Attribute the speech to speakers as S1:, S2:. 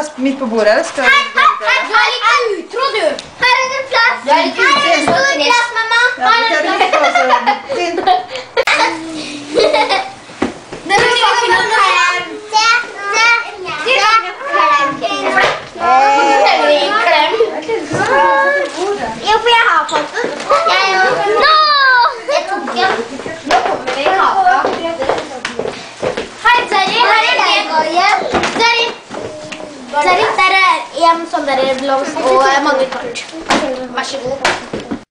S1: plass midt på bordet, eller skal
S2: Hei, du er litt utro, du. Her er det plass.
S1: Du er litt utro.
S2: Her er det stor plass, mamma.
S1: Ja, vi tar det litt også.
S2: Det blir ikke noe klem. Jo, for jeg har fått den. Nå! Jeg tok den. Nå kommer vi i kaka. Hei, Zari. Her er det. Zari. Der er en sånn der blomst og mange kort. Vær så god.